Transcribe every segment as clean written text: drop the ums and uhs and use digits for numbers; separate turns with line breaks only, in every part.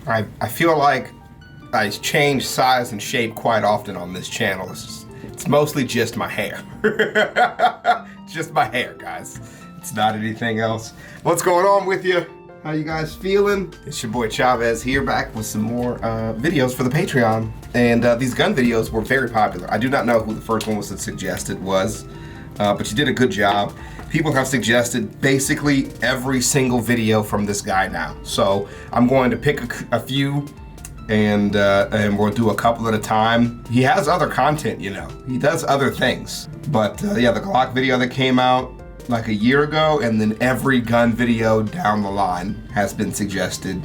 I feel like I change size and shape quite often on this channel. It's mostly just my hair. Just my hair, guys. It's not anything else. What's going on with you? How you guys feeling? It's your boy Chavez here, back with some more videos for the Patreon. And these gun videos were very popular. I do not know who the first one was that suggested was, but you did a good job. People have suggested basically every single video from this guy now. So I'm going to pick a few and we'll do a couple at a time. He has other content, you know. He does other things. But yeah, the Glock video that came out like a year ago, and then every gun video down the line has been suggested,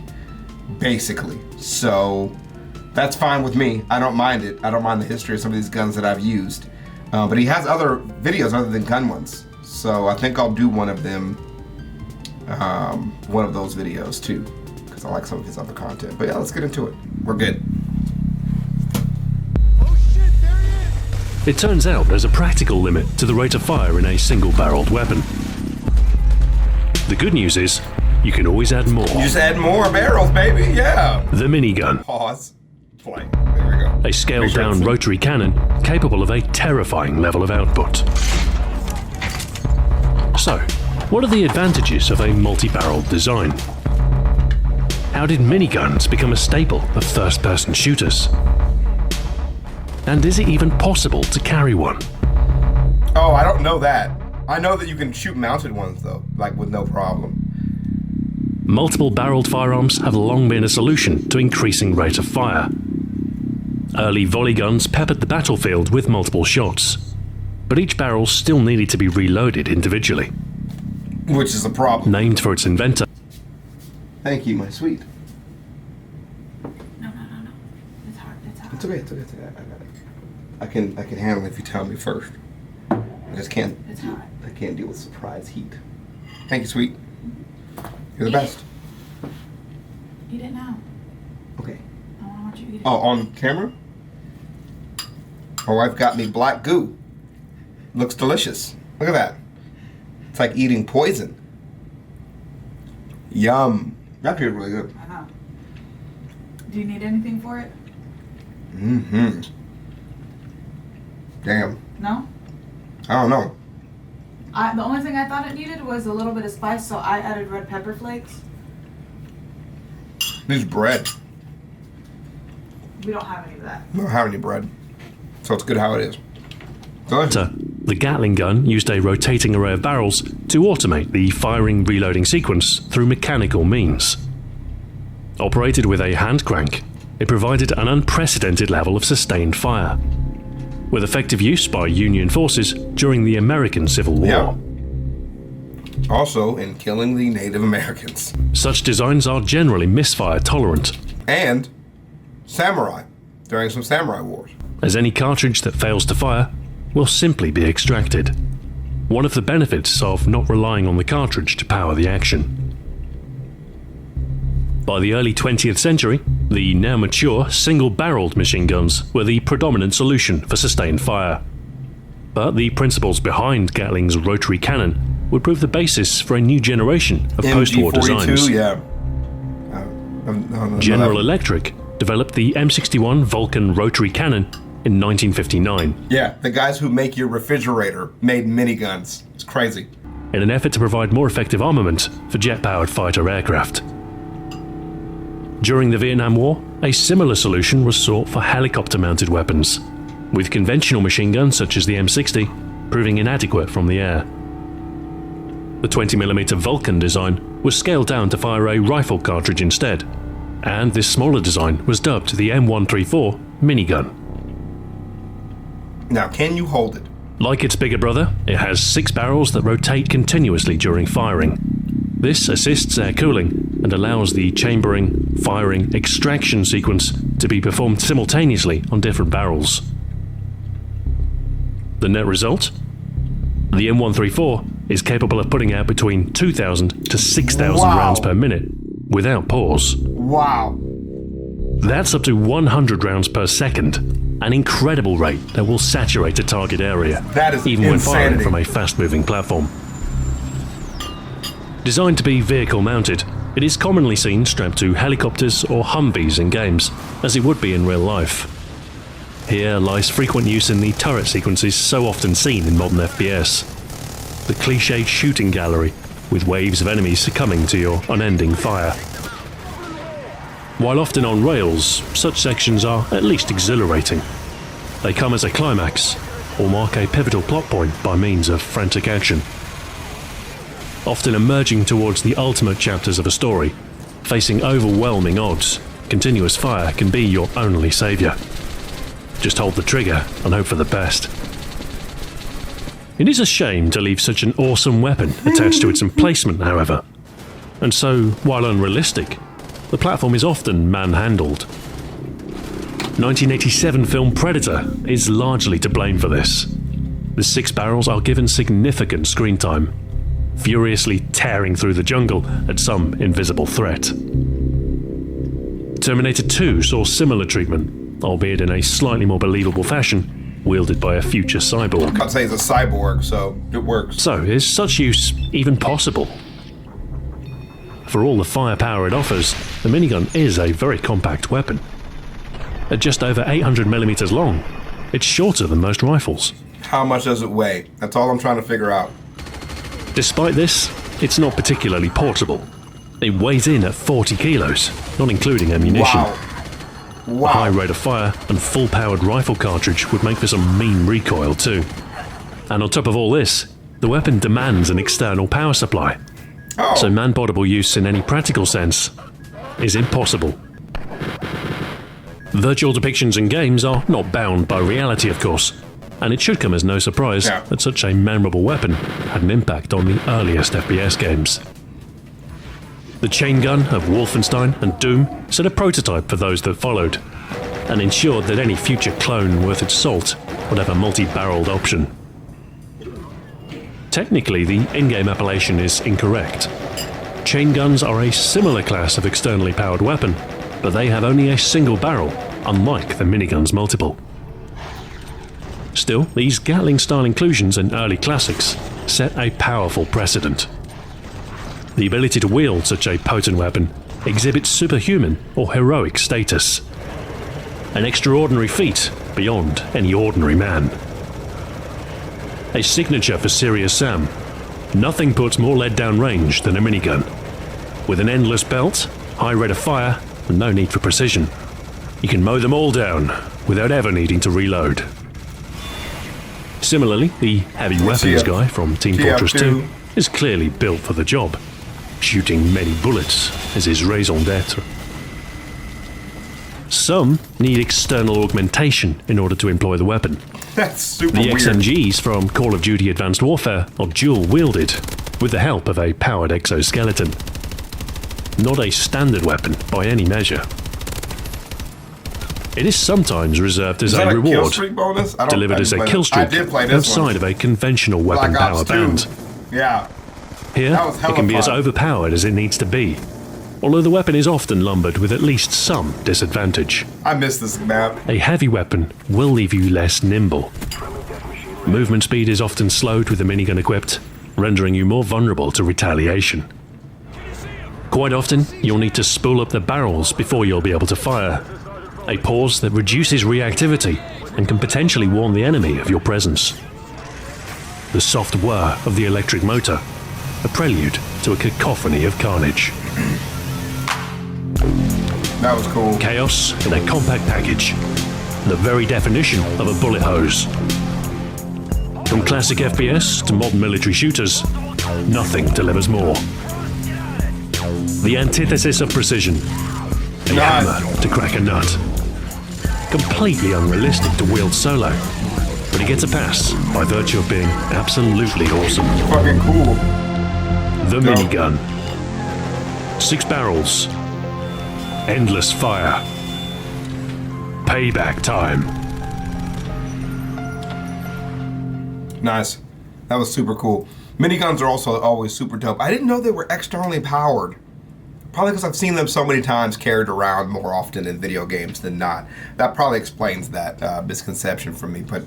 basically. So that's fine with me. I don't mind it. I don't mind the history of some of these guns that I've used. But he has other videos other than gun ones. So I think I'll do one of them, one of those videos too, because I like some of his other content. But yeah, let's get into it. We're good.
It turns out there's a practical limit to the rate of fire in a single-barreled weapon. The good news is, you can always add more.
You just add more barrels, baby, yeah!
The minigun.
Pause. Play. There we go.
A scaled-down rotary cannon capable of a terrifying level of output. So, what are the advantages of a multi-barreled design? How did miniguns become a staple of first-person shooters? And is it even possible to carry one?
Oh, I don't know that. I know that you can shoot mounted ones though, like with no problem.
Multiple barreled firearms have long been a solution to increasing rate of fire. Early volley guns peppered the battlefield with multiple shots, but each barrel still needed to be reloaded individually.
Which is a problem.
Named for its inventor.
Thank you, my sweet.
No. It's hard.
It's okay. I got it. I can handle it if you tell me first. I just can't.
It's hot.
I can't deal with surprise heat. Thank you, sweet. You're the best.
Eat it now.
Okay.
I want you to eat it.
Oh, on camera? My wife got me black goo. Looks delicious. Look at that. It's like eating poison. Yum. That feels really good.
I know. Do you need anything for it?
Mm-hmm. Damn.
No?
I don't know.
The only thing I thought it needed was a little bit of spice, so I added red pepper flakes.
This bread.
We don't have any of that.
We don't have any bread. So it's good how it is. Delicious.
The Gatling gun used a rotating array of barrels to automate the firing-reloading sequence through mechanical means. Operated with a hand crank, it provided an unprecedented level of sustained fire, with effective use by Union forces during the American Civil War.
Yeah. Also in killing the Native Americans.
Such designs are generally misfire tolerant.
And samurai, during some samurai wars.
As any cartridge that fails to fire will simply be extracted. One of the benefits of not relying on the cartridge to power the action. By the early 20th century, the now mature single-barreled machine guns were the predominant solution for sustained fire. But the principles behind Gatling's rotary cannon would prove the basis for a new generation of post-war designs.
Yeah.
General Electric developed the M61 Vulcan rotary cannon in 1959.
Yeah, the guys who make your refrigerator made miniguns. It's crazy.
In an effort to provide more effective armament for jet-powered fighter aircraft. During the Vietnam War, a similar solution was sought for helicopter-mounted weapons, with conventional machine guns such as the M60 proving inadequate from the air. The 20mm Vulcan design was scaled down to fire a rifle cartridge instead, and this smaller design was dubbed the M134 minigun.
Now, can you hold it?
Like its bigger brother, it has 6 barrels that rotate continuously during firing. This assists air cooling and allows the chambering, firing, extraction sequence to be performed simultaneously on different barrels. The net result? The M134 is capable of putting out between 2,000 to 6,000 rounds per minute without pause.
Wow.
That's up to 100 rounds per second, an incredible rate that will saturate a target area,
That is
even when firing
insanity.
from a fast-moving platform. Designed to be vehicle-mounted, It is commonly seen strapped to helicopters or Humvees in games, as it would be in real life. Here lies frequent use in the turret sequences so often seen in modern FPS. The cliched shooting gallery, with waves of enemies succumbing to your unending fire. While often on rails, such sections are at least exhilarating. They come as a climax, or mark a pivotal plot point by means of frantic action. Often emerging towards the ultimate chapters of a story, facing overwhelming odds, continuous fire can be your only saviour. Just hold the trigger and hope for the best. It is a shame to leave such an awesome weapon attached to its emplacement, however. And so, while unrealistic, the platform is often manhandled. 1987 film Predator is largely to blame for this. The 6 barrels are given significant screen time, furiously tearing through the jungle at some invisible threat. Terminator 2 saw similar treatment, albeit in a slightly more believable fashion, wielded by a future cyborg.
I'd say he's a cyborg, so it works.
So, is such use even possible? For all the firepower it offers, the minigun is a very compact weapon. At just over 800mm long, it's shorter than most rifles.
How much does it weigh? That's all I'm trying to figure out.
Despite this, it's not particularly portable. It weighs in at 40 kilos, not including ammunition.
Wow.
A high rate of fire and full-powered rifle cartridge would make for some mean recoil too. And on top of all this, the weapon demands an external power supply.
Oh.
So man-portable use in any practical sense is impossible. Virtual depictions in games are not bound by reality, of course, and it should come as no surprise that such a memorable weapon had an impact on the earliest FPS games. The chain gun of Wolfenstein and Doom set a prototype for those that followed, and ensured that any future clone worth its salt would have a multi-barreled option. Technically, the in-game appellation is incorrect. Chain guns are a similar class of externally powered weapon, but they have only a single barrel, unlike the minigun's multiple. Still, these Gatling-style inclusions in early classics set a powerful precedent. The ability to wield such a potent weapon exhibits superhuman or heroic status. An extraordinary feat beyond any ordinary man. A signature for Serious Sam. Nothing puts more lead down range than a minigun. With an endless belt, high rate of fire, and no need for precision, you can mow them all down without ever needing to reload. Similarly, the heavy weapons guy from Team Fortress 2 is clearly built for the job. Shooting many bullets is his raison d'etre. Some need external augmentation in order to employ the weapon.
That's super
The
weird.
XMGs from Call of Duty Advanced Warfare are dual-wielded, with the help of a powered exoskeleton. Not a standard weapon by any measure. It is sometimes reserved as a reward,
kill streak bonus?
delivered as a kill streak outside of a conventional weapon power band.
Yeah.
Here,
That was hella
it can be as
fun.
overpowered as it needs to be, although the weapon is often lumbered with at least some disadvantage.
I missed this map.
A heavy weapon will leave you less nimble. Movement speed is often slowed with the minigun equipped, rendering you more vulnerable to retaliation. Quite often, you'll need to spool up the barrels before you'll be able to fire, a pause that reduces reactivity and can potentially warn the enemy of your presence. The soft whir of the electric motor, a prelude to a cacophony of carnage.
That was cool.
Chaos in a compact package, the very definition of a bullet hose. From classic FPS to modern military shooters, nothing delivers more. The antithesis of precision, a hammer to crack a nut. Completely unrealistic to wield solo, but it gets a pass by virtue of being absolutely awesome.
Fucking cool.
The minigun. 6 barrels. Endless fire. Payback time.
Nice. That was super cool. Miniguns are also always super dope. I didn't know they were externally powered. Probably because I've seen them so many times carried around more often in video games than not. That probably explains that misconception from me. But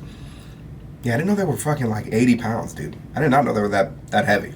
yeah, I didn't know they were fucking like 80 pounds, dude. I did not know they were that heavy.